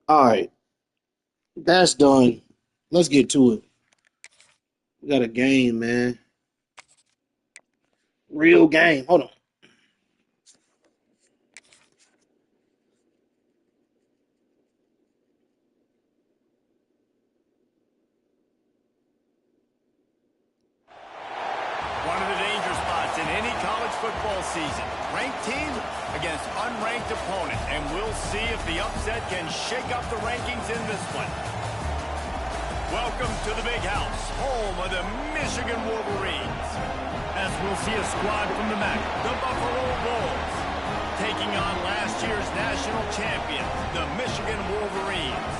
All right, that's done. Let's get to it. We got a game, man. Real game. Hold on. One of the danger spots in any college football season. Ranked team against unranked opponent. And we'll see if the upset can shake up the rankings in this one. Welcome to the Big House, home of the Michigan Wolverines. As we'll see a squad from the MAC, the Buffalo Bulls, taking on last year's national champion, the Michigan Wolverines.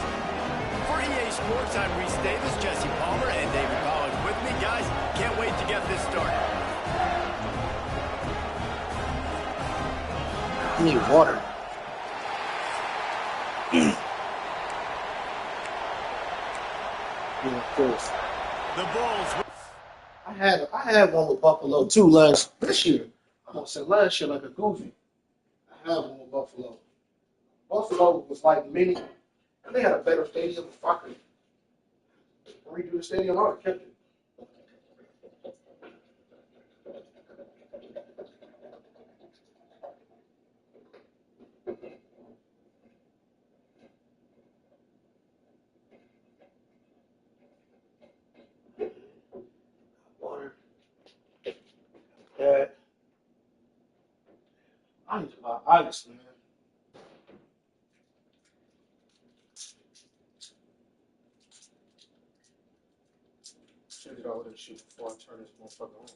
For EA Sports, I'm Reese Davis, Jesse Palmer, and David Pollack with me. Guys, can't wait to get this started. I need water. Yeah, of course. The Bulls. I had one with Buffalo too this year. I'm gonna say last year like a goofy. I had one with Buffalo. Buffalo was like mini, and they had a better stadium. If I could redo the stadium, I would have kept it. Water. Yeah. I need to buy ice, man. Should get all this shit before I turn this motherfucker on.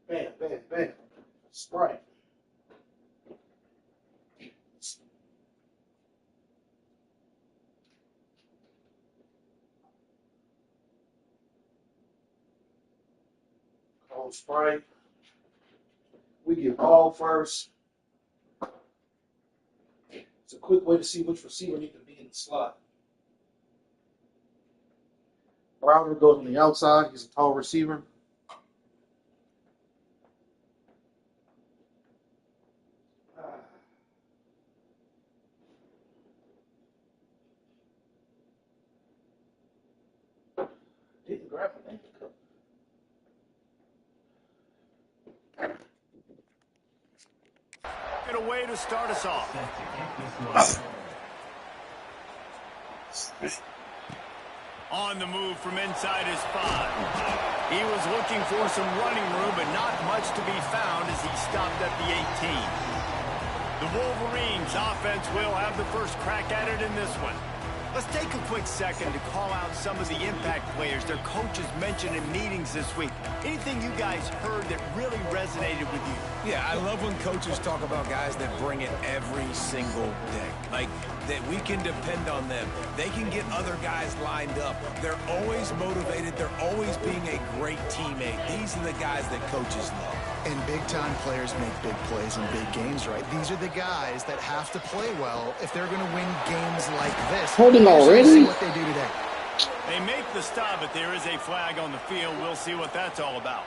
Bam, bam, bam. Sprite. Cold Sprite. We get ball first. It's a quick way to see which receiver needs to be in the slot. Browder goes on the outside. He's a tall receiver. Didn't grab it. Get away to start us off. On the move from inside his 5. He was looking for some running room, but not much to be found as he stopped at the 18. The Wolverines offense will have the first crack at it in this one. Let's take a quick second to call out some of the impact players their coaches mentioned in meetings this week. Anything you guys heard that really resonated with you? Yeah, I love when coaches talk about guys that bring it every single day. Like, that we can depend on them. They can get other guys lined up. They're always motivated. They're always being a great teammate. These are the guys that coaches love. And big-time players make big plays in big games, right? These are the guys that have to play well if they're going to win games like this. Hold him already? See what they do today. They make the stop, but there is a flag on the field. We'll see what that's all about.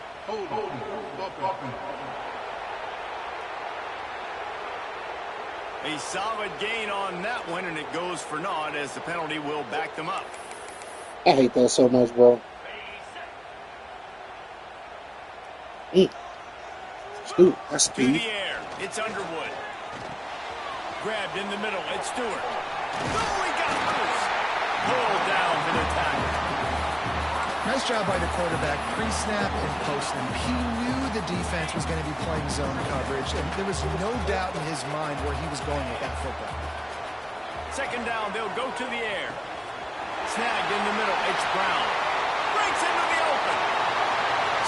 A solid gain on that one, and it goes for naught as the penalty will back them up. I hate that so much, bro. Ooh, that's To speed. the air, it's Underwood. Grabbed in the middle, it's Stewart. Oh, he got loose. Pulled down for the tackle. Nice job by the quarterback, pre-snap and post-snap. He knew the defense was going to be playing zone coverage, and there was no doubt in his mind where he was going with that football. Second down, they'll go to the air. Snagged in the middle, it's Brown. Breaks into the open.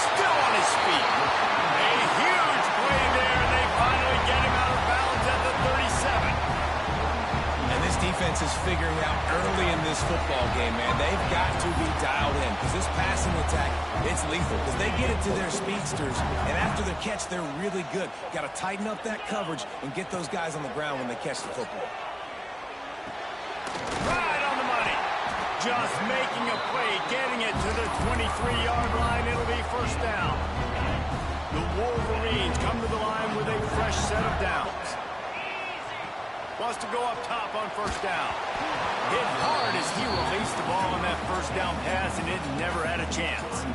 Still on his feet. A huge play there, and they finally get him out of bounds at the 37. And this defense is figuring out early in this football game, man. They've got to be dialed in because this passing attack, it's lethal because they get it to their speedsters, and after the catch, they're really good. Got to tighten up that coverage and get those guys on the ground when they catch the football. Right on the money. Just making a play, getting it to the 23-yard line. It'll be first down. The Wolverines come to the line with a fresh set of downs. Wants to go up top on first down. Hit hard as he released the ball on that first down pass, and it never had a chance.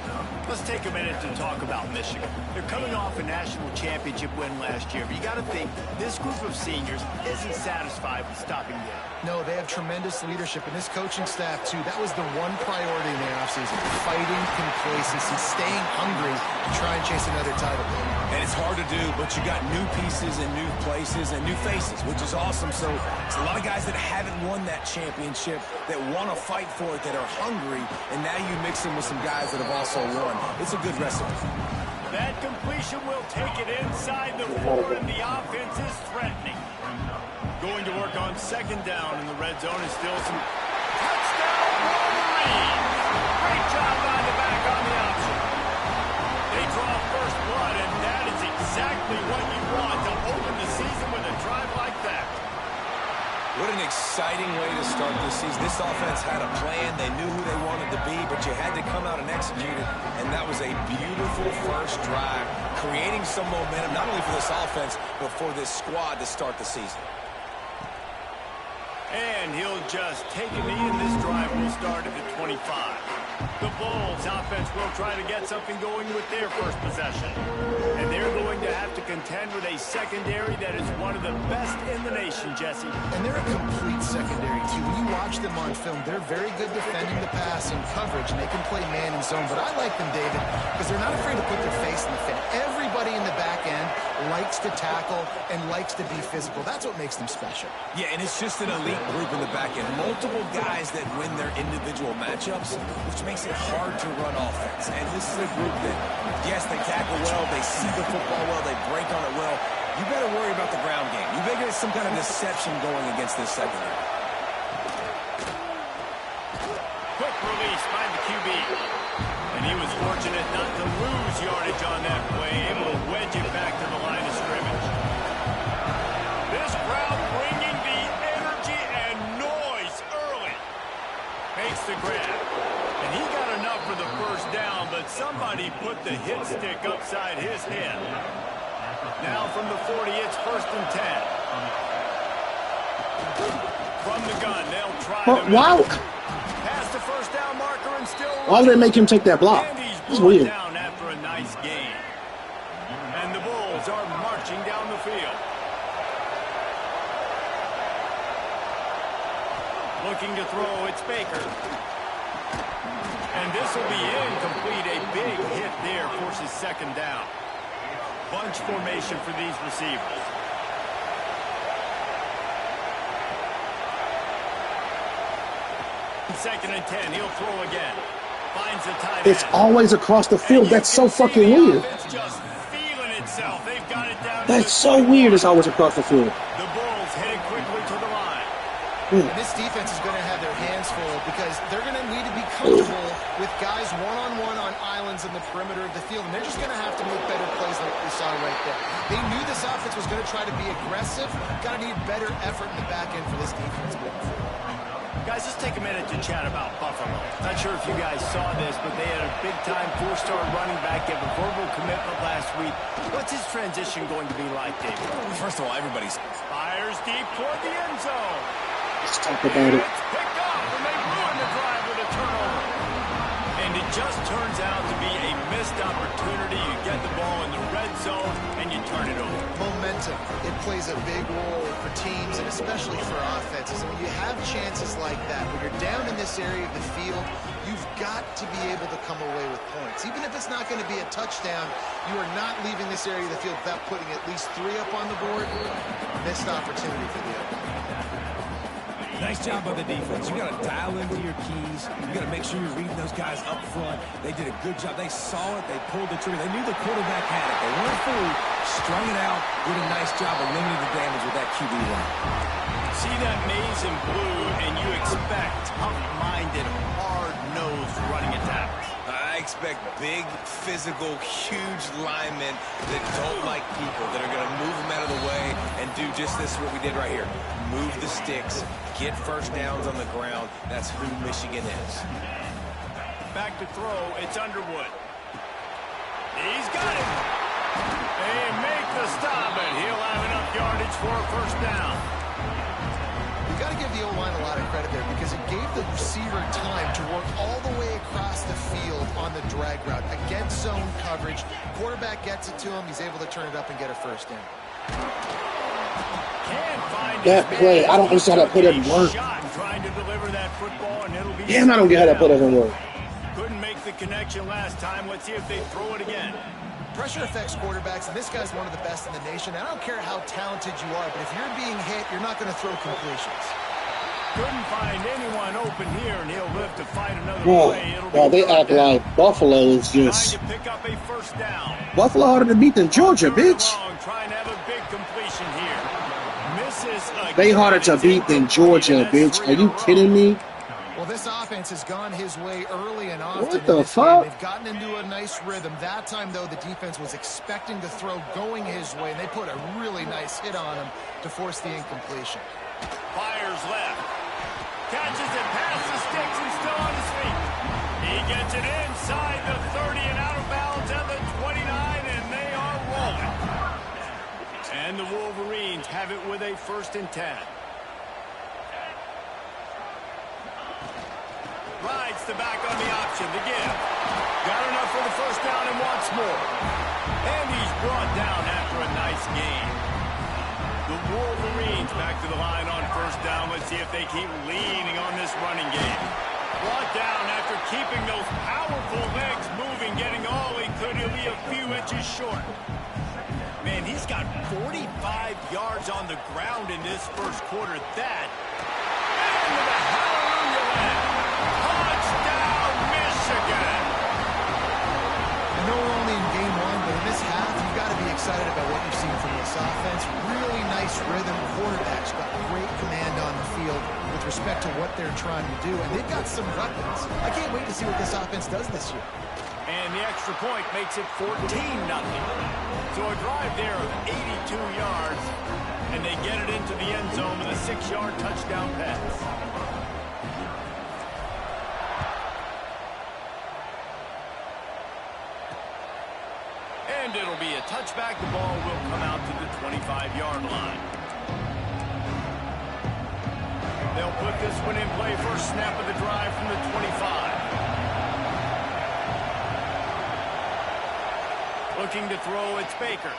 Let's take a minute to talk about Michigan. They're coming off a national championship win last year, but you got to think this group of seniors isn't satisfied with stopping there. No, they have tremendous leadership, and this coaching staff, too. That was the one priority in the offseason, fighting complacency, staying hungry to try and chase another title. And it's hard to do, but you got new pieces and new places and new faces, which is awesome. So it's a lot of guys that haven't won that championship that want to fight for it, that are hungry, and now you mix them with some guys that have also won. It's a good recipe. That completion will take it inside the 4, and the offense is threatening. Going to work on second down in the red zone is still some touchdown Wolverines. Great job on the back on the option. They draw first blood, and that is exactly what you want to open the season with a drive like that. What an exciting way to start this season. This offense had a plan. They knew who they wanted to be, but you had to come out and execute it. And that was a beautiful first drive, creating some momentum, not only for this offense, but for this squad to start the season. And he'll just take a knee, and this drive will start at the 25. The Bulls offense will try to get something going with their first possession. And they're going to have to contend with a secondary that is one of the best in the nation, Jesse. And they're a complete secondary, too. When you watch them on film, they're very good defending the pass and coverage, and they can play man and zone. But I like them, David, because they're not afraid to put their face in the fin. Everybody in the back end likes to tackle and likes to be physical. That's what makes them special. Yeah, and it's just an elite group in the back end. Multiple guys that win their individual matchups, which makes it hard to run offense. And this is a group that, yes, they tackle well, they see the football well, they break on it well. You better worry about the ground game. You better get some kind of deception going against this secondary. Quick release by the QB. And he was fortunate not to lose yardage on that play, able to wedge it back to the line of scrimmage. This crowd bringing the energy and noise early. Makes the grab. And he got enough for the first down, but somebody put the hit stick upside his head. Now from the 40, it's first and 10. From the gun, they'll try to Wow. pass the first down marker and still. Why would they make him take that block? And he's It's brought weird. down after a nice gain. And the Bulls are marching down the field. Looking to throw, it's Baker. And this will be incomplete. A big hit there forces second down. Bunch formation for these receivers. Second and 10, he'll throw again. Finds the tight end. It's always across the field. That's so fucking weird. Just feeling itself. They've got it down. That's so weird. It's always across the field. The Bulls heading quickly to the line. And this defense is going to have their hands full because they're going to need to be comfortable with guys one-on-one on islands in the perimeter of the field. And they're just going to have to make better plays like we saw right there. They knew this offense was going to try to be aggressive. Got to need better effort in the back end for this defense. Guys, let's take a minute to chat about Buffalo. Not sure if you guys saw this, but they had a big-time four-star running back give a verbal commitment last week. What's his transition going to be like, David? First of all, everybody's Fires deep toward the end zone. Let's talk about it. It's picked off, and they ruin the drive with a turnover. And it just turns out to be a missed opportunity. You get the ball in the red zone, and you turn it over. Momentum. It plays a big role for teams and especially for offenses. And when you have chances like that, when you're down in this area of the field, you've got to be able to come away with points. Even if it's not going to be a touchdown, you are not leaving this area of the field without putting at least 3 up on the board. Missed opportunity for the other. Nice job by the defense. You got to dial into your keys. You got to make sure you're reading those guys up front. They did a good job. They saw it. They pulled the trigger. They knew the quarterback had it. They weren't fooled. Strung it out. Did a nice job of limiting the damage with that QB run. See that maize and blue, and you expect tough-minded, hard-nosed running attacks. I expect big, physical, huge linemen that don't like people, that are going to move them out of the way and do just this, what we did right here. Move the sticks, get first downs on the ground. That's who Michigan is. Back to throw, it's Underwood. He's got it. They make the stop, and he'll have enough yardage for a first down. You got to give the O-line a lot of credit there because it gave the receiver time to work all the way across the field on the drag route against zone coverage. Quarterback gets it to him. He's able to turn it up and get a first down. That play, I don't understand how that play doesn't work. Damn, I don't get how that play doesn't work. Couldn't make the connection last time. Let's see if they throw it again. Pressure affects quarterbacks, and this guy's one of the best in the nation. I don't care how talented you are, but if you're being hit, you're not going to throw completions. Couldn't find anyone open here, and he'll live to fight another play. Well, they act like Buffalo is just... Trying to pick up a first down. Buffalo harder to beat than Georgia, bitch. Trying to have a big completion here. Misses again. They harder to beat than Georgia, bitch. Are you kidding me? Well, this offense has gone his way early and often. What the fuck? They've gotten into a nice rhythm. That time, though, the defense was expecting to throw going his way, and they put a really nice hit on him to force the incompletion. Fires left. Catches it past the sticks and still on his feet. He gets it inside the 30 and out of bounds at the 29, and they are rolling. And the Wolverines have it with a 1st and 10. Rides the back on the option to give. Got enough for the first down and wants more. And he's brought down after a nice game. The Wolverines back to the line on 1st down. Let's see if they keep leaning on this running game. Brought down after keeping those powerful legs moving, getting all he could. He'll be a few inches short. Man, he's got 45 yards on the ground in this first quarter. That, and with a hallelujah land. Touchdown, Michigan! I know we're only in game 1, but in this half, you've got to be excited about what you've seen from this offense. Really nice rhythm. Quarterback's got great command on the field with respect to what they're trying to do, and they've got some weapons. I can't wait to see what this offense does this year. And the extra point makes it 14-0. So a drive there of 82 yards, and they get it into the end zone with a 6-yard touchdown pass. And it'll be a touchback. The ball will come out to the 25-yard line. They'll put this one in play. First snap of the drive from the 25. Looking to throw, it's Baker.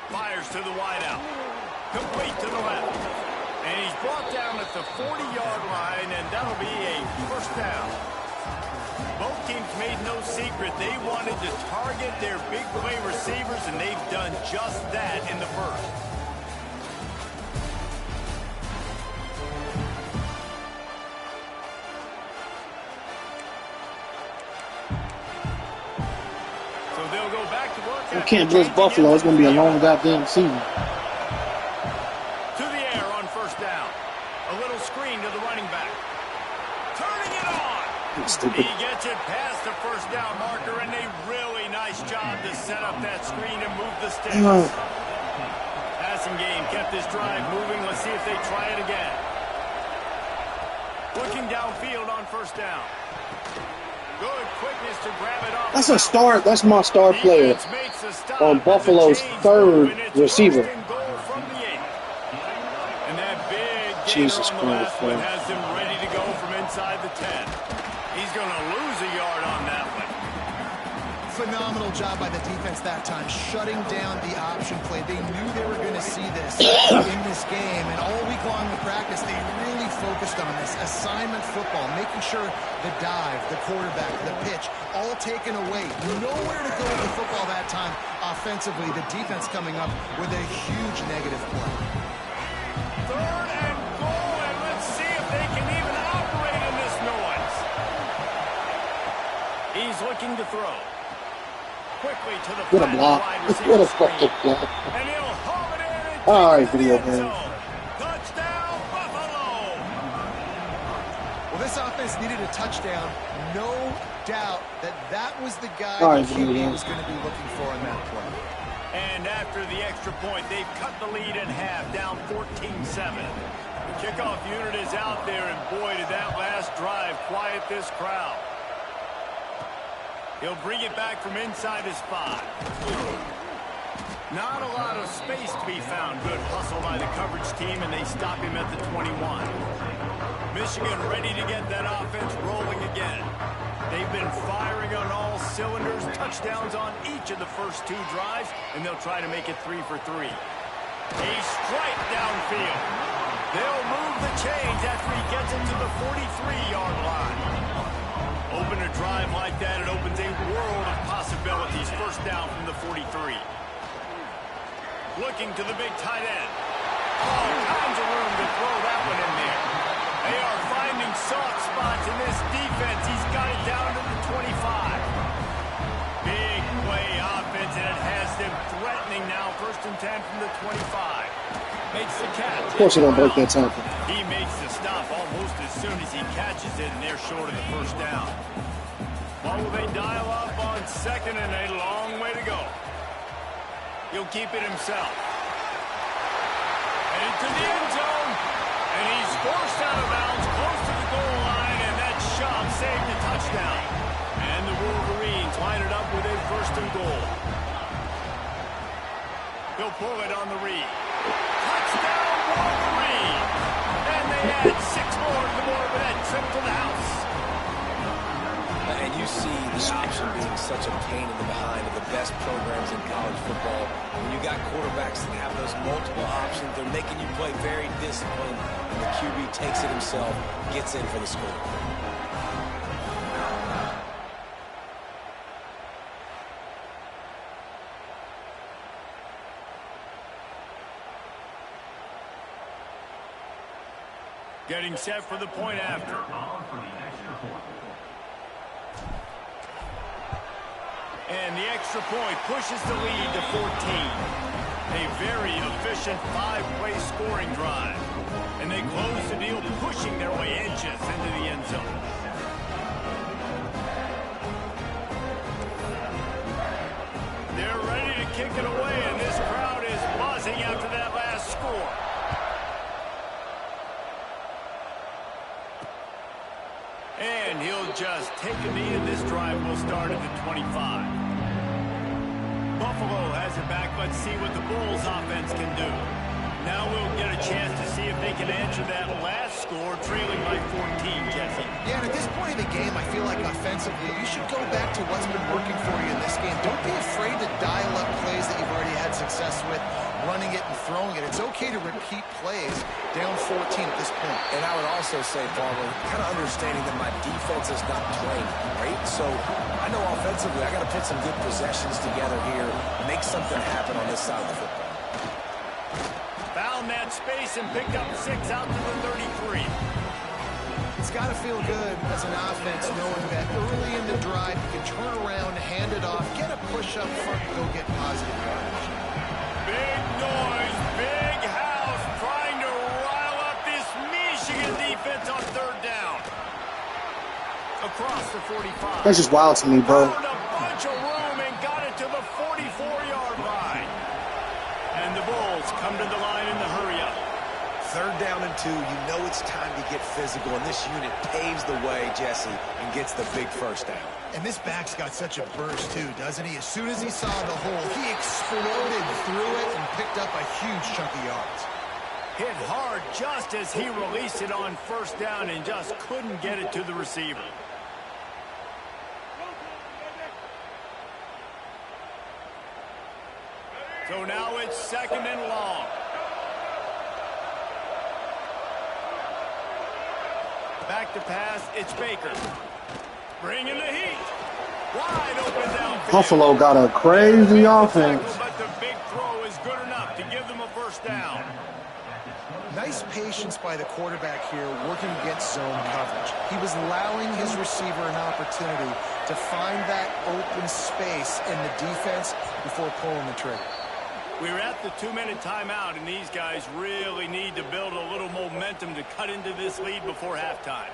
Fires to the wideout. Complete to the left. And he's brought down at the 40-yard line, and that'll be a first down. Both teams made no secret. They wanted to target their big play receivers, and they've done just that in the first. So they'll go back to work. I can't blitz Buffalo. It's going to be a long goddamn season. To the air on first down. A little screen to the running back. Turning it on. Stupid. He gets it past the first down marker, and a really nice job to set up that screen and move the sticks. Passing game kept this drive moving. Let's see if they try it again. Looking downfield on first down. Good quickness to grab it off. That's a star. That's my star player on Buffalo's 3rd receiver. And that big Jesus gainer on the last Christ, one has him ready to go from inside the 10. He's going to lose a yard on that one. Phenomenal job by the defense that time, shutting down the option play. They knew they were going to see this in this game, and all week long in practice, they really focused on this assignment football, making sure the dive, the quarterback, the pitch, all taken away. Nowhere to go with the football that time offensively. The defense coming up with a huge negative play. 3rd and goal, and let's see He's looking to throw. Quickly to the What a block. What a fucking block. And he'll haul it in and All right, take it to the video end game. zone. Touchdown, Buffalo! Well, this offense needed a touchdown. No doubt that was the guy All right, the QB video. was going to be looking for in that play. And after the extra point, they've cut the lead in half, down 14-7. The kickoff unit is out there, and boy, did that last drive quiet this crowd. He'll bring it back from inside his 5. Not a lot of space to be found. Good hustle by the coverage team, and they stop him at the 21. Michigan ready to get that offense rolling again. They've been firing on all cylinders, touchdowns on each of the first 2 drives, and they'll try to make it 3 for 3. A strike downfield. They'll move the chains after he gets it to the 43-yard line. Open a drive like that, it opens a world of possibilities. First down from the 43. Looking to the big tight end. All kinds of room to throw that one in there. They are finding soft spots in this defense. He's got it down to the 25. Big play offense, and it has them threatening now. First and 10 from the 25. Makes the catch. Of course, he don't break that tackle. He makes the stop almost as soon as he catches it, and they're short of the first down. What will they dial up on second, and a long way to go. He'll keep it himself. And into the end zone. And he's forced out of bounds, close to the goal line, and that shot saved the touchdown. And the Wolverines line it up with a first and goal. He'll pull it on the read. Touchdown, Wolverines! And they add 6 more to the board with that trip to the house. And you see the option being such a pain in the behind of the best programs in college football. When you got quarterbacks that have those multiple options, they're making you play very disciplined, and the QB takes it himself, gets in for the score. Getting set for the point after. And the extra point pushes the lead to 14. A very efficient 5-play scoring drive. And they close the deal, pushing their way inches into the end zone. They're ready to kick it away, and this crowd is buzzing after that last score. And he'll just take a knee, and this drive will start at the 25. Buffalo has it back. Let's see what the Bulls offense can do. Now we'll get a chance to see if they can answer that last score, trailing by 14, Jesse. Yeah, and at this point in the game, I feel like offensively, you should go back to what's been working for you in this game. Don't be afraid to dial up plays that you've already had success with, running it and throwing it. It's okay to repeat plays down 14 at this point. And I would also say, Farmer, kind of understanding that my defense is not playing great. So I know offensively I got to put some good possessions together here, make something happen on this side of the football. Found that space and picked up 6 out to the 33. It's got to feel good as an offense knowing that early in the drive you can turn around, hand it off, get a push up front, and go get positive yardage. Big noise, big house, trying to rile up this Michigan defense on 3rd down. Across the 45. That's just wild to me, bro. Found a bunch of room and got it to the 44-yard line. And the Bulls come to the line in the hurry-up. 3rd down and 2, you know it's time to get physical, and this unit paves the way, Jesse, and gets the big first down. And this back's got such a burst, too, doesn't he? As soon as he saw the hole, he exploded through it and picked up a huge chunk of yards. Hit hard just as he released it on 1st down and just couldn't get it to the receiver. So now it's 2nd and long. Back to pass, it's Baker. Bringing the heat. Wide open downfield. Buffalo got a crazy offense. But the big throw is good enough to give them a 1st down. Nice patience by the quarterback here, working against zone coverage. He was allowing his receiver an opportunity to find that open space in the defense before pulling the trigger. We're at the 2-minute timeout, and these guys really need to build a little momentum to cut into this lead before halftime.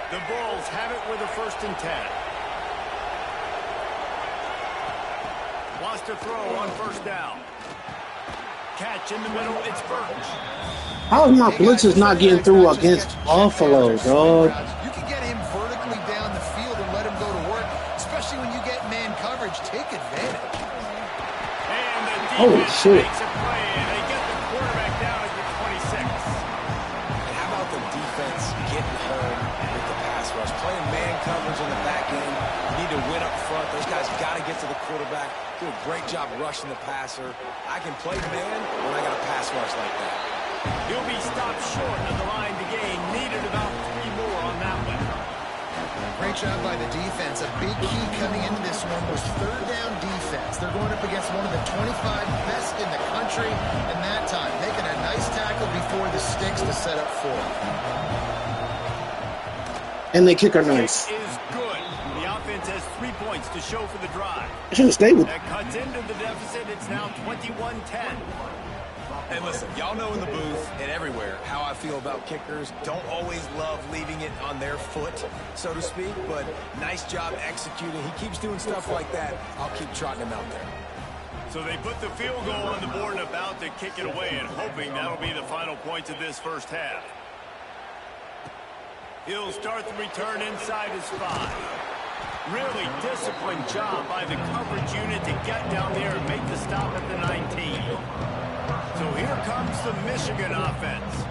The Bulls have it with a 1st and 10. Wants to throw on 1st down. Catch in the middle, it's Burks. How is my blitzers not getting through against Buffalo, dog? You can get him vertically down the field and let him go to work, especially when you get man coverage. Take advantage. And the Holy defense shit. makes a play, and they get the quarterback down at the 26. And how about the defense getting home with the pass rush? Playing man coverage in the back end. You need to win up front. Those guys got to get to the quarterback. Do a great job rushing the passer. I can play man when I got a pass rush like that. He'll be stopped short of the line to gain. Needed about 3 more on that one. Great job by the defense. A big key coming into this one was 3rd down defense. They're going up against one of the 25 best in the country in that time, making a nice tackle before the sticks to set up 4. And they kick are nice. Kick is good. The offense has 3 points to show for the drive. I should have stayed with That cuts into the deficit. It's now 21-10. Hey, listen, y'all know in the booth and everywhere how I feel about kickers. Don't always love leaving it on their foot, so to speak, but nice job executing. He keeps doing stuff like that. I'll keep trotting him out there. So they put the field goal on the board and about to kick it away, and hoping that'll be the final points of this 1st half. He'll start the return inside his 5. Really disciplined job by the coverage unit to get down there and make the stop at the 19. So here comes the Michigan offense.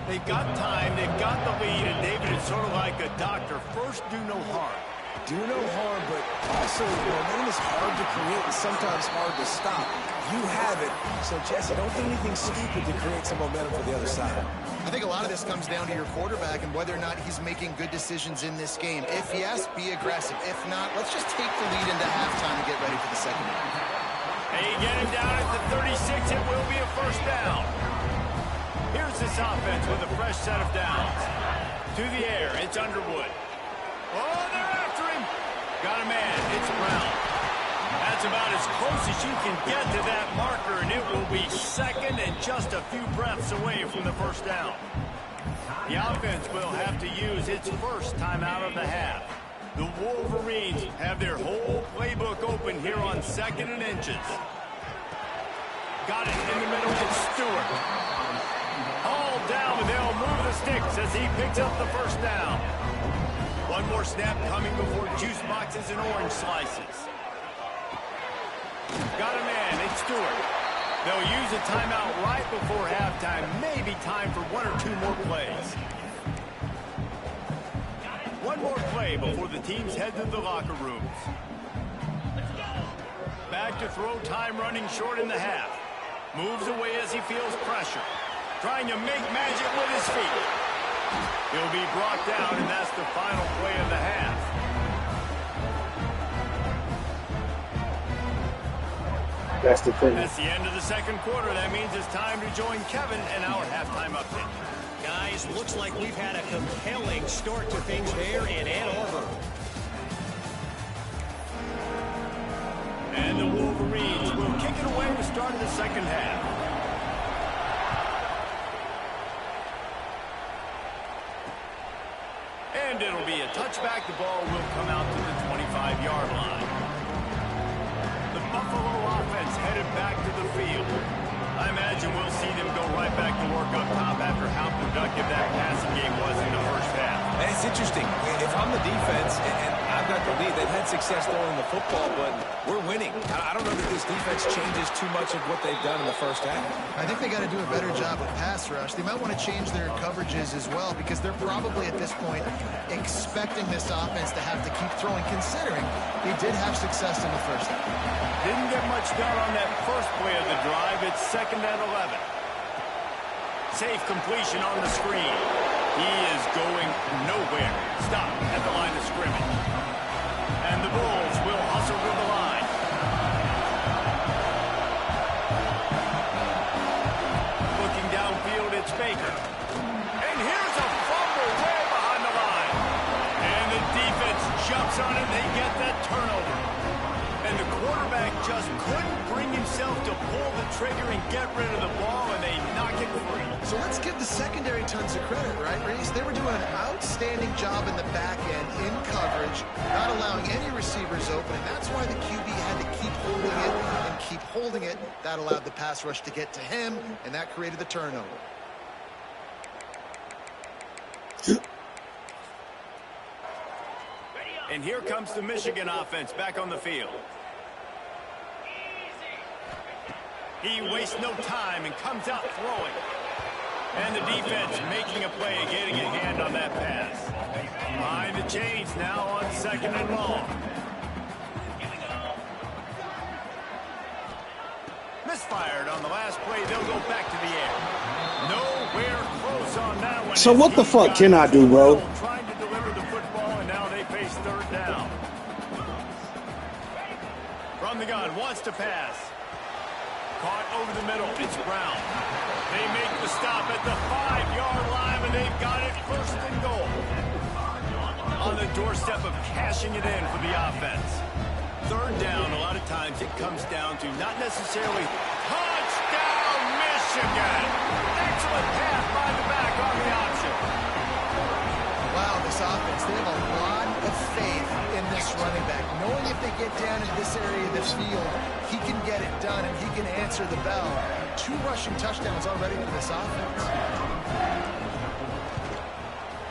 They've got time, they've got the lead, and David is sort of like a doctor. First, do no harm. Do no harm, but also momentum is hard to create and sometimes hard to stop. You have it, so Jesse, don't do anything stupid to create some momentum for the other side. I think a lot of this comes down to your quarterback and whether or not he's making good decisions in this game. If yes, be aggressive. If not, let's just take the lead into halftime and get ready for the second half. They get him down at the 36. It will be a 1st down. Here's this offense with a fresh set of downs. To the air, it's Underwood. Oh, they're after him. Got a man. It's Brown. That's about as close as you can get to that marker, and it will be 2nd and just a few breaths away from the 1st down. The offense will have to use its 1st timeout of the half. The Wolverines have their whole playbook open here on 2nd and inches. Got it in the middle. It's Stewart. All down, and they'll move the sticks as he picks up the 1st down. One more snap coming before juice boxes and orange slices. Got a man. It's Stewart. They'll use a timeout right before halftime. Maybe time for 1 or 2 more plays. One more play before the teams head to the locker rooms. Back to throw, time running short in the half. Moves away as he feels pressure. Trying to make magic with his feet. He'll be brought down, and that's the final play of the half. That's the thing. That's the end of the 2nd quarter. That means it's time to join Kevin and our halftime update. Guys, looks like we've had a compelling start to things there in Ann Arbor. And the Wolverines will kick it away to start the 2nd half. And it'll be a touchback. The ball will come out to the 25-yard line. The Buffalo offense headed back to the field. I imagine we'll see them go right back to work up top after how productive that passing game was in the 1st half. And it's interesting. If I'm the defense and I've got the lead, they've had success throwing the football, but we're winning. I don't know that this defense changes too much of what they've done in the 1st half. I think they got to do a better job with pass rush. They might want to change their coverages as well because they're probably at this point expecting this offense to have to keep throwing, considering they did have success in the 1st half. Didn't get much done on that first play of the drive. It's 2nd and 11. Safe completion on the screen. He is going nowhere. Stop at the line of scrimmage. And the Bulls will hustle to the line. Looking downfield, it's Baker. And here's a And the quarterback just couldn't bring himself to pull the trigger and get rid of the ball, and they knock it free. So let's give the secondary tons of credit, right, Reese? They were doing an outstanding job in the back end, in coverage, not allowing any receivers open, and that's why the QB had to keep holding it and keep holding it. That allowed the pass rush to get to him, and that created the turnover. And here comes the Michigan offense back on the field. He wastes no time and comes out throwing. And the defense making a play, getting a hand on that pass. Behind the chains now on 2nd and long. Misfired on the last play. They'll go back to the air. Nowhere close on that one. So what the fuck can I do, bro? Trying to deliver the football, and now they face 3rd down. From the gun, wants to pass. Caught over the middle. It's Brown. They make the stop at the 5-yard line, and they've got it 1st and goal. On the doorstep of cashing it in for the offense. 3rd down, a lot of times it comes down to not necessarily touchdown Michigan. Excellent pass by the back on the option. Wow, this offense, they have a lot of faith in this running back. Knowing if they get down in this area of the field, he can get it done and he can answer the bell. 2 rushing touchdowns already for this offense.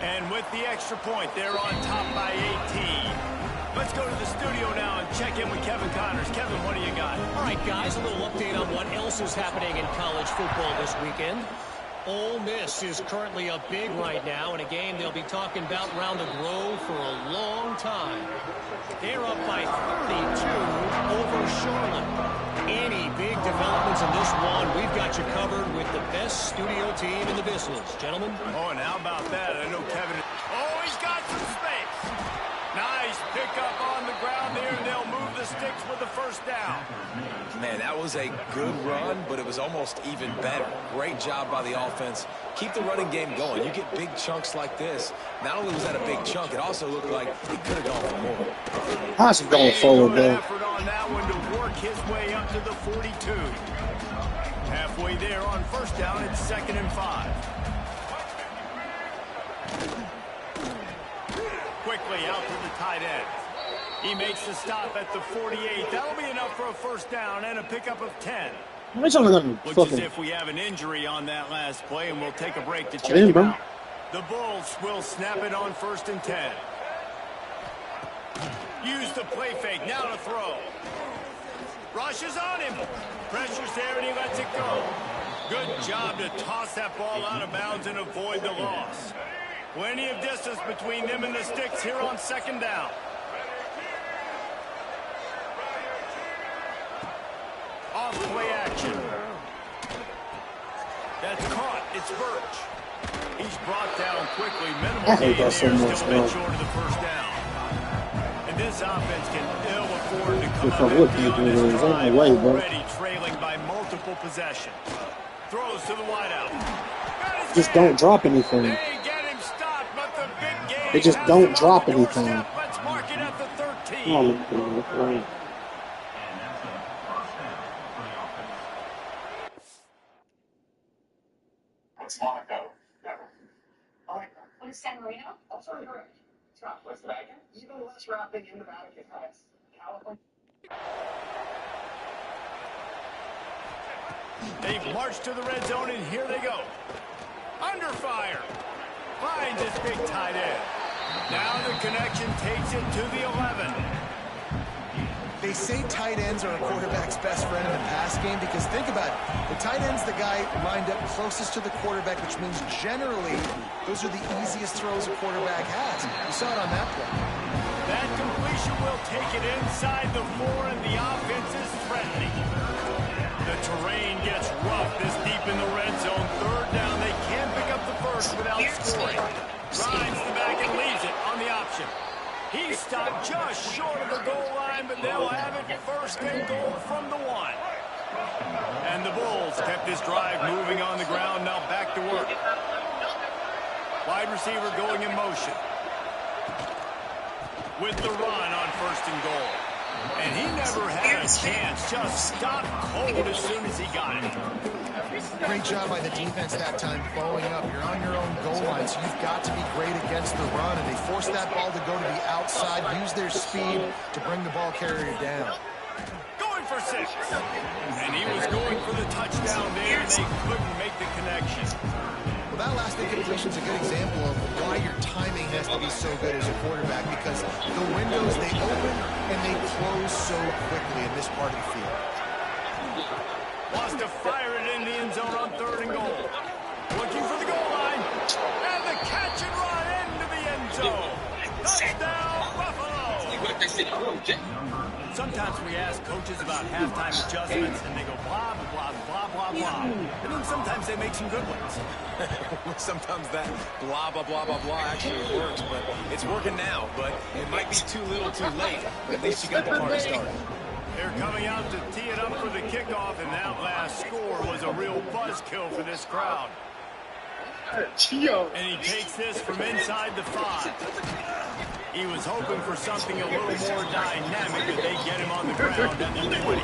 And with the extra point, they're on top by 18. Let's go to the studio now and check in with Kevin Connors. Kevin, what do you got? All right, guys, a little update on what else is happening in college football this weekend. Ole Miss is currently up big right now in a game they'll be talking about around the Grove for a long time. They're up by 32 over Charlotte. Any big developments in this one, we've got you covered with the best studio team in the business. Gentlemen? Oh, and how about that? I know Kevin... Oh, he's got some space. Nice pickup on the ground there. They'll move the sticks with the 1st down. Man, that was a good run, but it was almost even better. Great job by the offense. Keep the running game going. You get big chunks like this. Not only was that a big chunk, it also looked like it could have gone for more. How's it going forward, bro? Effort on that one to work his way up to the 42. Halfway there on 1st down, it's 2nd and 5. Quickly out to the tight end. He makes the stop at the 48. That'll be enough for a 1st down and a pickup of 10. Looks as if we have an injury on that last play, and we'll take a break to check him out. The Bulls will snap it on 1st and 10. Use the play fake. Now to throw. Rushes on him. Pressure's there, and he lets it go. Good job to toss that ball out of bounds and avoid the loss. Plenty of distance between them and the sticks here on 2nd down. Off play action. That's caught. It's Birch. He's brought down quickly. Minimal gain there. Still a bit short of the 1st down. And this offense can ill afford to come up empty on this drive, already trailing by multiple possessions. Throws to the wideout. Just don't drop anything. They just don't drop anything. Let's mark it at the 13. Oh, What's Monaco? What is San Marino? Also correct. What's the Vatican? Even less wrapping in the Vatican. California. They've marched to the red zone, and here they go. Under fire. Finds his big tight end. Now the connection takes it to the 11. They say tight ends are a quarterback's best friend in the pass game because think about it. The tight end's the guy lined up closest to the quarterback, which means generally those are the easiest throws a quarterback has. You saw it on that play. That completion will take it inside the 4, and the offense is threatening. The terrain gets rough this deep in the red zone. 3rd down. They can't pick up the 1st without scoring. Drives the back and leaves it on the option. He stopped just short of the goal line, but they'll have it 1st and goal from the 1. And the Bulls kept this drive moving on the ground. Now back to work. Wide receiver going in motion. With the run on 1st and goal. And he never had a chance. Just stopped cold as soon as he got it. Great job by the defense that time, blowing up. You're on your own goal line, so you've got to be great against the run. And they forced that ball to go to the outside, use their speed to bring the ball carrier down. Going for 6. And he was going for the touchdown there, and they couldn't make the connection. Well, that last incompletion is a good example of why your timing has to be so good as a quarterback, because the windows, they open and they close so quickly in this part of the field. Wants to fire it in the end zone on 3rd and goal. Looking for the goal line. And the catch and run into the end zone. Touchdown, Buffalo! Sometimes we ask coaches about halftime adjustments, and they go blah, blah, blah, blah, blah. And then sometimes they make some good ones. Sometimes that blah, blah, blah, blah, blah actually works, but it's working now. But it might be too little too late. But at least you got the party started. They're coming out to tee it up for the kickoff, and that last score was a real buzzkill for this crowd. And he takes this from inside the 5. He was hoping for something a little more dynamic, but they get him on the ground at the 20.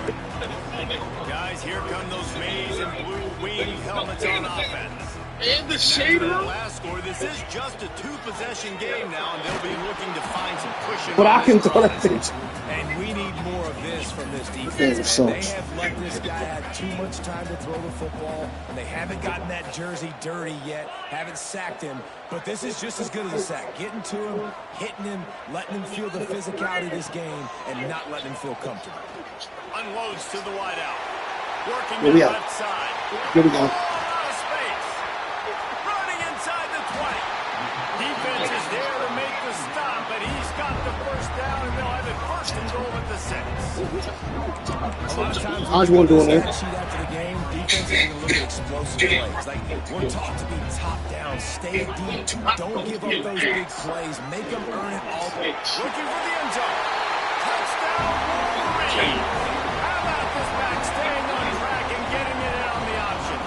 Guys, here come those maize and blue wing helmets on offense. And the shade room. Last score. This is just a 2-possession game now, and they'll be looking to find some cushion. But I can throw that. And we need more of this from this defense. Man. They have let this guy have too much time to throw the football, and they haven't gotten that jersey dirty yet, haven't sacked him. But this is just as good as a sack. Getting to him, hitting him, letting him feel the physicality of this game, and not letting him feel comfortable. Unloads to the wideout. Working to the left side. Here we go. Defense is there to make the stop, but he's got the first down, and they'll have it 1st and goal at the 6. A lot of times, how's one doing there? Sheet after the game, defense is going to look at explosive plays. Like, we're taught to be top down, stay deep, don't give up those big plays, make them earn it all. Looking for the end zone. Touchdown, Wolverine. How about this back staying on track and getting it in on the option?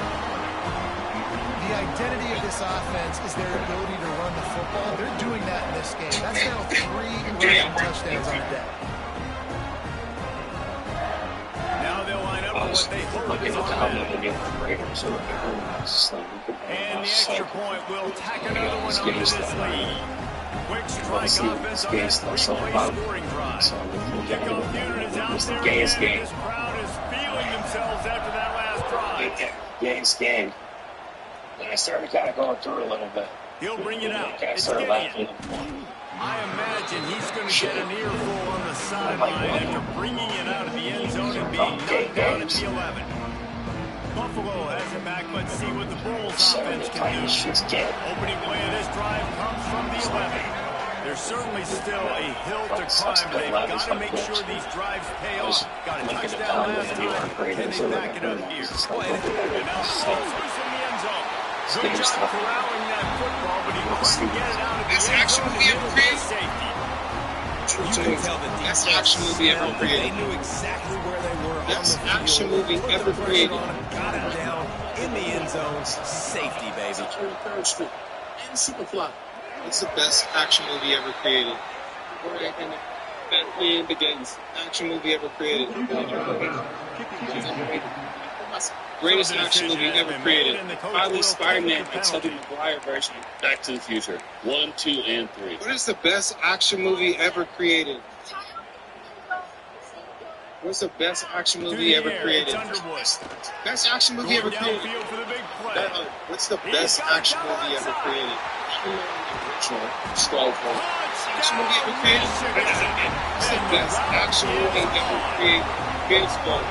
The identity of this offense is their ability to run the football. They're doing that in this game. That's now 3 rushing touchdowns on the day. Now they'll line up for what they hope is on and the extra point will tack another one onto this lead. Quick strike offense on this 3-play scoring drive. Kickoff unit is out there again. This crowd is feeling themselves after that last drive. Game. Then I started kind of going through a little bit. He'll bring it out. I It's started getting laughing. it. I imagine he's going to get an earful on the sideline after bringing it out of the end zone and being knocked down at the 11. Buffalo has it back. Let's see what the Bulls offense can do. Opening play of this drive comes from the 11. There's certainly still a hill to climb, but they've got to make sure these drives pay off. Got a touchdown last time. Can they back it up here? And now the ball's loose in the end zone. Good job corralling that football, but he couldn't get it out of the end zone to hit the safety. You can tell the Best action movie ever they created. knew exactly where they were on the Best field. action movie Put ever the pressure created. on him, got him down in the end zone. Safety, baby. 23rd Street and Superfly. It's the best action movie ever created. Batman Begins. Action movie ever created. Greatest action movie ever created. Probably Spider-Man and Tobey Maguire version. Back to the Future. 1, 2, and 3. What is the best action movie ever created? What's the best action movie ever created? Best action movie ever created. What's the best action movie ever created? Action movie ever created? What's the best action movie ever created? Greatest ball.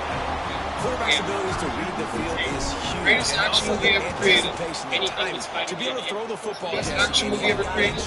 Quarterback's ability to read the field is huge. Greatest action movie ever created. To be able to throw the football, Best action movie ever created.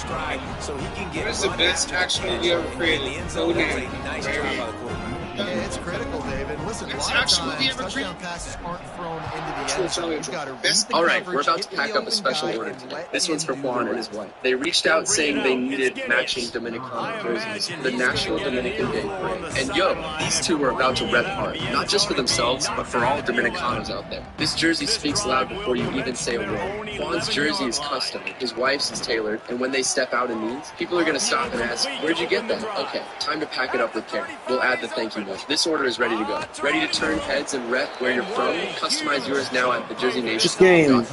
so he can get. What is the best action movie ever created? No doubt. Nice job by the quarterback. Yeah, it's critical, David. Listen, a lot of times touchdown passes aren't thrown into the end zone. You've got to read the All right, coverage, we're about hit to the pack up a open special guy, order and today. let This one's for him do Juan the and his rest. wife. They reached out saying they needed Let's get matching it. Dominicana I jerseys imagine for the he's National gonna get an Dominican Day earful on Parade. the And yo, sideline these after two are about to bringing rep it out hard, of the not end just for zone and being themselves, but knocked for down all at the 11. Dominicanos out there. This jersey This speaks drive loud will before you even commence say a from their word. own Juan's 11-yard jersey is line. custom, his wife's is tailored, and when they step out in these, people are going to stop and ask, where'd you get that? Okay, time to pack it up with care. We'll add the thank you note. This order is ready to go. Ready to turn heads and rep where you're from? Customize yours now at thejerseynation.com. This game,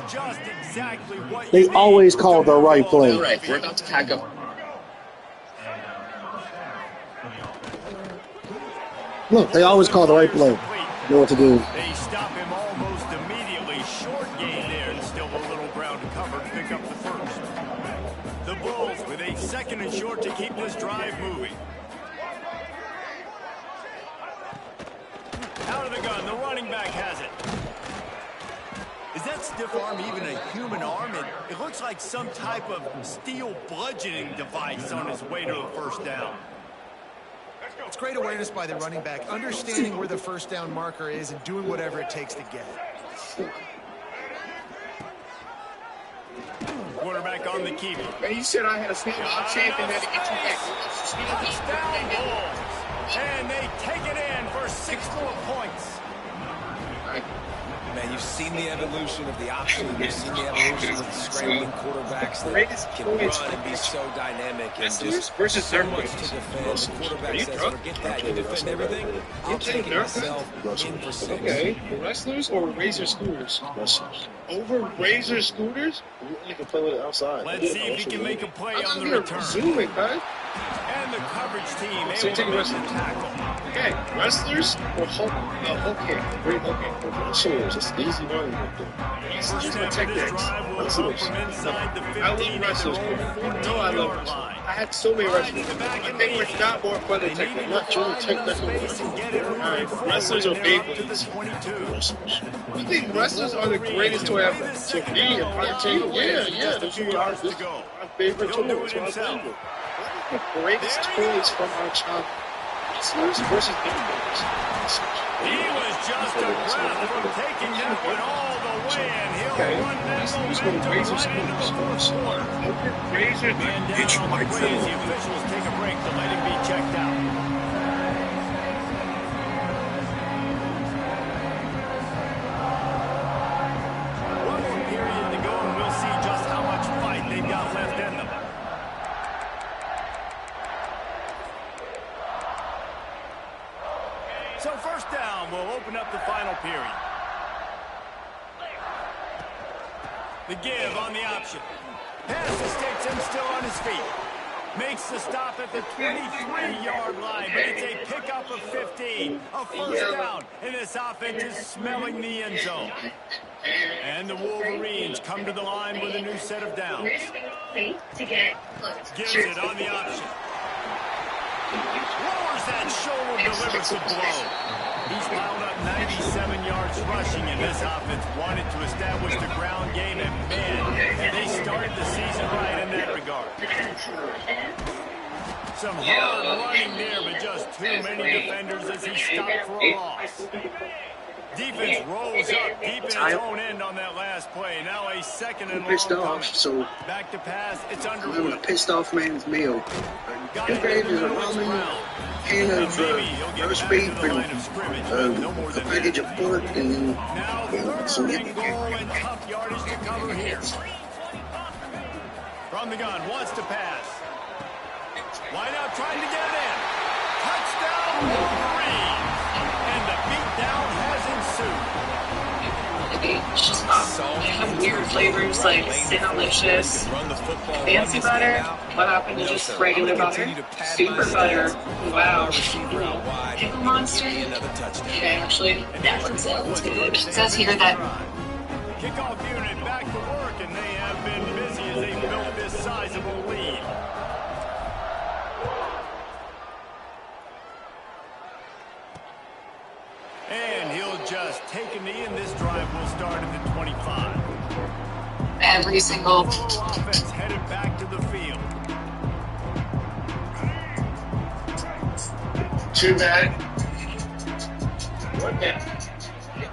they always call the right play. All right, we're about to pack up. Look, they always call the right play. You know what to do. They stop him almost immediately. Short gain there, and still a little ground to cover to pick up the first. The Bulls with a 2nd and short to keep this drive moving. Out of the gun, the running back has it. Is that stiff arm even a human arm? It looks like some type of steel bludgeoning device on his way to a first down. It's great awareness by the running back, understanding where the first down marker is and doing whatever it takes to get it. Quarterback on the keeper. Man, you said I had a champion that to get you back. Touchdown Bulls. And they take it in for 6 more points. Man, you've seen the evolution of the option. You've seen the evolution of the scrambling quarterbacks that can run and be so dynamic and just versus so much to defend. The quarterback says, forget that. You defend everything. I'll take it myself in for 6. Okay, wrestlers or razor scooters? Wrestlers. Over razor scooters? You can play with it outside. Let's see if he can make a play on the return. Zooming, guys. And the coverage team So able to make the tackle. Okay, wrestlers or okay, great, okay. Wrestlers, it's easy running right there. First Wrestlers or snap of this techniques. drive will come Wrestlers. from inside the I 15 love at wrestlers. their own No, I love 14-yard wrestlers. line. I had so many wrestlers. Back I in think the we're not more fun than They technical. needed Not to truly find technical. enough space and get it moving Alright, forward, wrestlers are and they're up to the Beyblades. 22. Wrestlers. You think wrestlers are the greatest to ever to be a part of team? Yeah, those are our favorite toys. Our favorite. What are the greatest toys from our childhood? Wrestlers versus Beyblades. He was just a breath from taking that one all the way, and he'll run that momentum right into the fourth quarter. Razor, Man down on the way as the officials take a break to let him be checked out. One more period to go, and we'll see just how much fight they've got left in them. So first down, we'll open up the final period. The give on the option. Pass escapes him still on his feet. Makes the stop at the 23-yard line, but it's a pickup of 15. A first down, and this offense is smelling the end zone. And the Wolverines come to the line with a new set of downs. Gives it on the option. Lowers that shoulder, delivers the blow. He's piled up 97 yards rushing, and this offense wanted to establish the ground game, and man, they started the season right in that regard. Some hard running there, but just too many defenders as he stopped for a loss. Defense rolls up deep in its own end on that last play. Now a 2nd and long coming. So Back to pass, it's I'm a Underwood. pissed off man's meal. Got Two it pages in the of middle of the ramen, ground. can of Maybe he'll get roast back beef, to the line of scrimmage, but no more a than package that. of pork, and Now some 3rd and goal and tough yardage to cover here. From the gun, wants to pass. Wide out trying to get it in. Touchdown Wolverines! And the beatdown has ensued. It's just awesome. They have weird flavors like Cinnalicious, fancy butter. What happened to just regular butter? Super butter. Wow. Pickle monster. Okay, actually, that one sounds good. It says here that Kickoff unit back to work, and they have been busy as they built this sizable lead. And he'll just take a knee, and this drive will start at the 25. every single Offense headed back to the field. Too bad.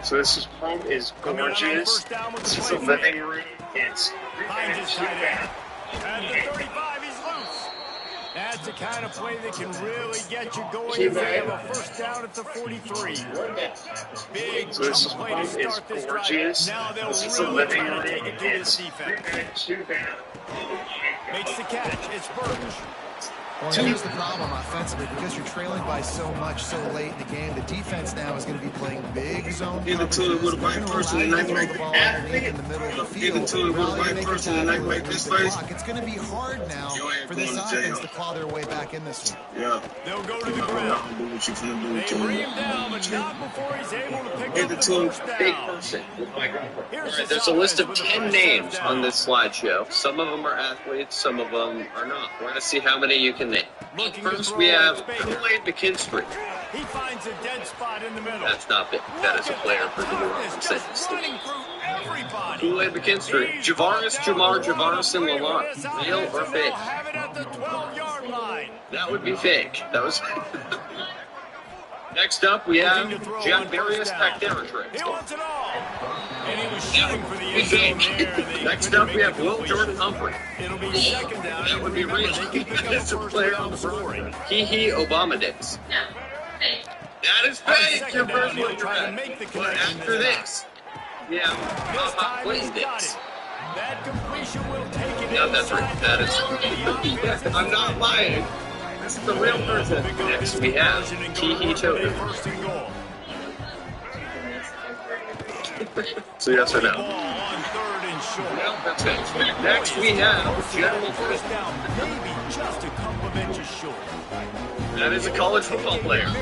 So this room is gorgeous. This is a living room. It's Finds his tight end. At the 35, he's loose. That's the kind of play that can really get you going if they have a first down at the 43. Big so this jump play to room is start this drive. gorgeous. Now they'll This is a really living try to room. take it to this defense. Makes the catch. It's Birch. Well, here's the problem offensively, because you're trailing by so much so late in the game. The defense now is going to be playing big zone Give it to it with a white person and not make ball underneath in the middle of the field. Give it to it with a white person and not make this place. It's going to be hard now for this offense to claw their way back in this one. Yeah. They'll go to the ground. Do what you finna do They to bring him. him down, but not before he's able to pick Give up it the to him. first Big down. person. Here's Alright, there's a list of 10 names on this slideshow. Some of them are athletes, some of them are not. We're going to see how many you can name. First, we have Kool-Aid McKinstry. He finds a dead spot in the middle. That's not big. That is a player for the New Orleans Saints. Kool-Aid McKinstry. Javaris, and Lalonde. Real or fake? Have it at the 12-yard line. That would be fake. That was. Next up, we have Jambarius Pacteritrix. He wants it all. And he was shooting for the end zone there. Next up, we have Will Jordan Humphrey. It'll be second down. That would be real. It's a player on the board. Hee Obama Days. That is fake. Your first one correct. But after this, we have Clinton Days. That completion will take it. No, that's right. That is. I'm not lying. This is the real person. Next, we have Hee Toten. First and goal. So yes or no? Ball on third and short. Well, that's it. Next, we have General First down, maybe just a couple of inches short. That is a college football player. To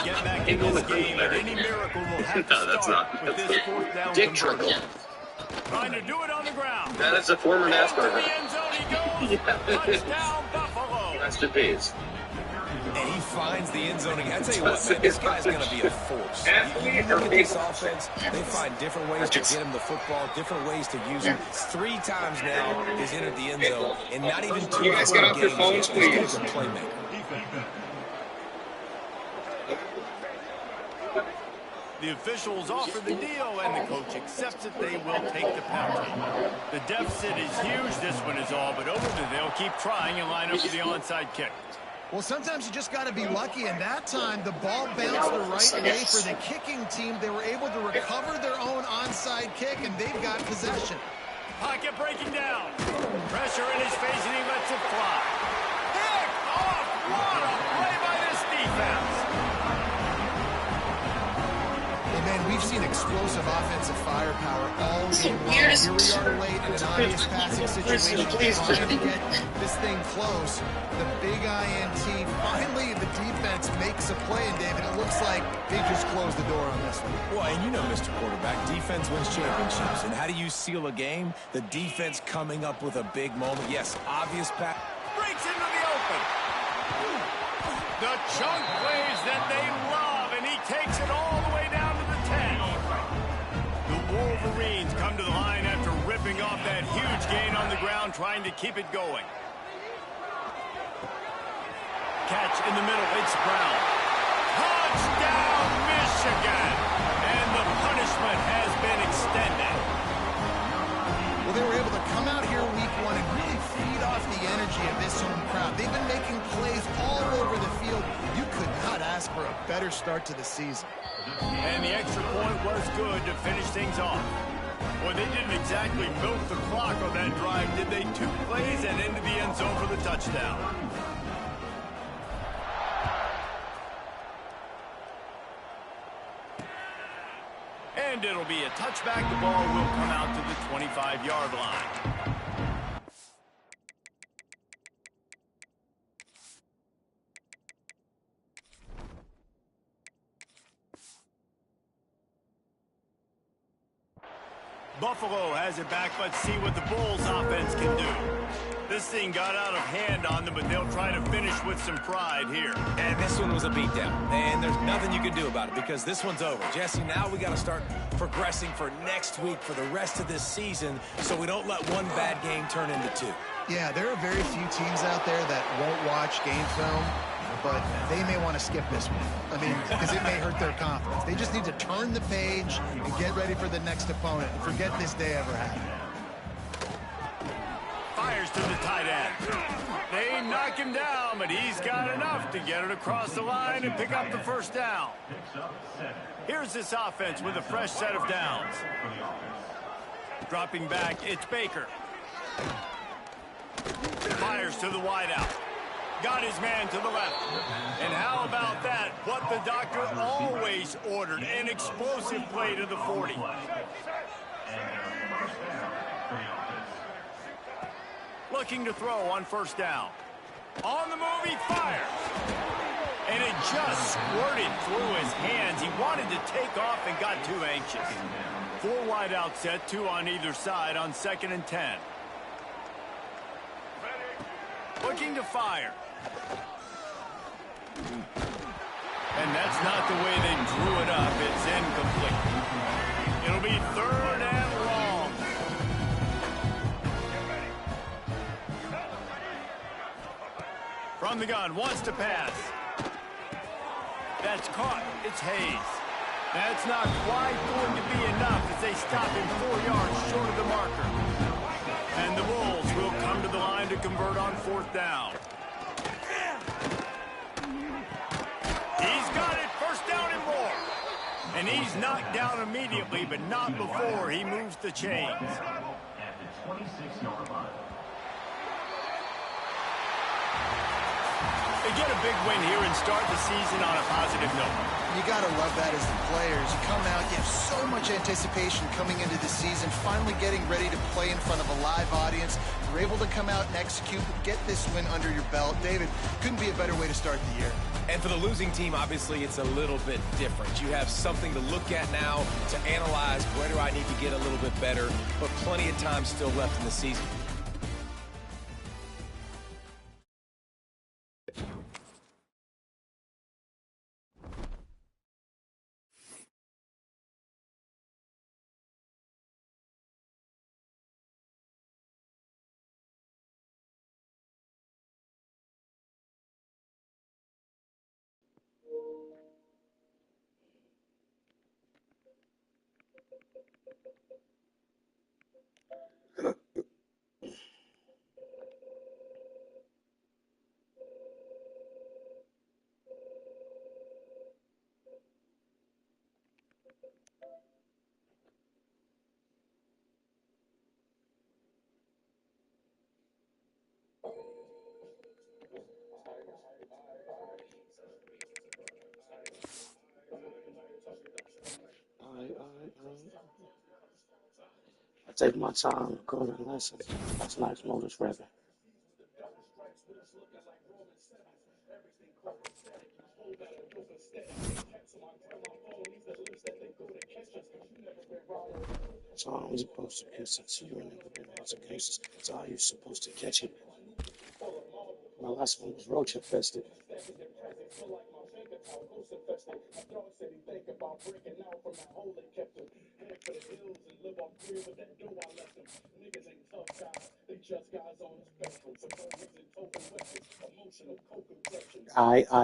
get back in Ain't this no game, and any miracle will have to No, that's start not. with That's this not. fourth down Dick conversion. Trickle. Trying to do it on the ground. That is a former NASCAR To the driver. end zone he goes. Touchdown, Buffalo. Rest in peace. And he finds the end zone again. I tell you what, man, this guy's going to be a force. Athlete You or look at big this offense, they find different ways to get him the football, different ways to use him. 3 times now he's entered the end zone, and not even 2 You guys get off your phones, This please. guy's a playmaker. The officials offer the deal, and the coach accepts it. They will take the penalty. The deficit is huge. This one is all but over. They'll keep trying and line up for the onside kick. Well, sometimes you just got to be lucky, and that time the ball bounced the right way for the kicking team. They were able to recover their own onside kick, and they've got possession. Pocket breaking down. Pressure in his face, and he lets it fly. Pick off. What a play by this defense. And man, we've seen explosive offensive firepower all game long. Here we are late in an obvious passing situation, trying to get this thing close. The big INT, finally the defense makes a play, and David, it looks like they just closed the door on this one. Well, and you know, Mr. Quarterback, defense wins championships. And how do you seal a game? The defense coming up with a big moment. Yes, obvious pass. Breaks into the open. The chunk plays that they love, and he takes it all the way down to the 10. The Wolverines come to the line after ripping off that huge gain on the ground, trying to keep it going. Catch in the middle, it's Brown. Touchdown, Michigan! And the punishment has been extended. Well, they were able to come out here week 1 and really feed off the energy of this home crowd. They've been making plays all over the field. You could not ask for a better start to the season. And the extra point was good to finish things off. Well, they didn't exactly milk the clock on that drive, did they? 2 plays and into the end zone for the touchdown. And it'll be a touchback. The ball will come out to the 25-yard line. Buffalo has it back. Let's see what the Bulls offense can do. This thing got out of hand on them, but they'll try to finish with some pride here. And this one was a beatdown. And there's nothing you can do about it because this one's over. Jesse, now we got to start progressing for next week for the rest of this season so we don't let one bad game turn into 2. Yeah, there are very few teams out there that won't watch game film but they may want to skip this one. I mean, because it may hurt their confidence. They just need to turn the page and get ready for the next opponent and forget this day ever happened. Fires to the tight end. They knock him down, but he's got enough to get it across the line and pick up the first down. Here's this offense with a fresh set of downs. Dropping back, it's Baker. Fires to the wideout. Got his man to the left. And how about that? What the doctor always ordered, an explosive play to the 40. Looking to throw on first down. On the move, he fires. And it just squirted through his hands. He wanted to take off and got too anxious. 4 wide out set, 2 on either side on 2nd and 10. Looking to fire. And that's not the way they drew it up. It's incomplete. It'll be 3rd and long. From the gun, wants to pass. That's caught. It's Hayes. That's not quite going to be enough as they stop him 4 yards short of the marker. And the Wolves will come to the line to convert on 4th down. He's got it. First down and more. And he's knocked down immediately, but not before he moves the chains. They get a big win here and start the season on a positive note. You got to love that as the players. You come out, you have so much anticipation coming into the season, finally getting ready to play in front of a live audience. You're able to come out and execute, get this win under your belt. David, couldn't be a better way to start the year. And for the losing team, obviously, it's a little bit different. You have something to look at now to analyze where do I need to get a little bit better, but plenty of time still left in the season. I take my time going to listen. That's nice motors revving. So I was supposed to catch it. So you were never been lots of cases. So how you supposed to catch it? My last one was roach infested. I.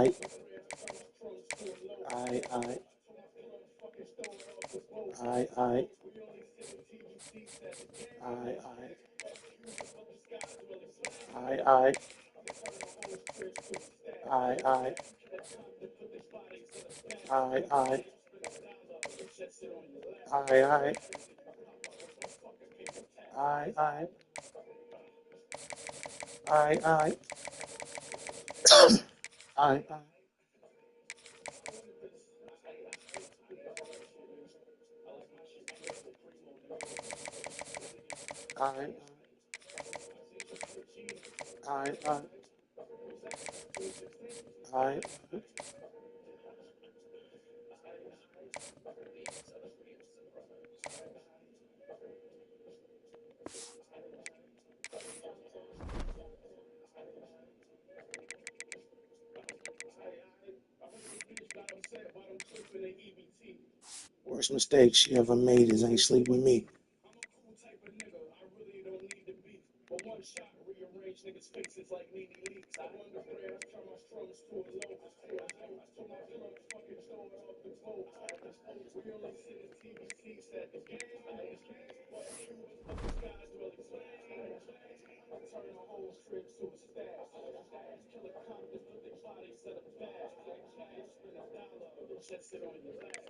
Worst mistake she ever made is ain't sleep with me. niggas' faces like Nene Leaks. I wonder where I turn my strums to a locust. I told my plug, fucking throw it off the boat. We only see the TVCs at the game. What the skies will explain. I turn the whole strip to a stash. Killer cops, put their bodies set up fast. Spend $1, just sit on your lap.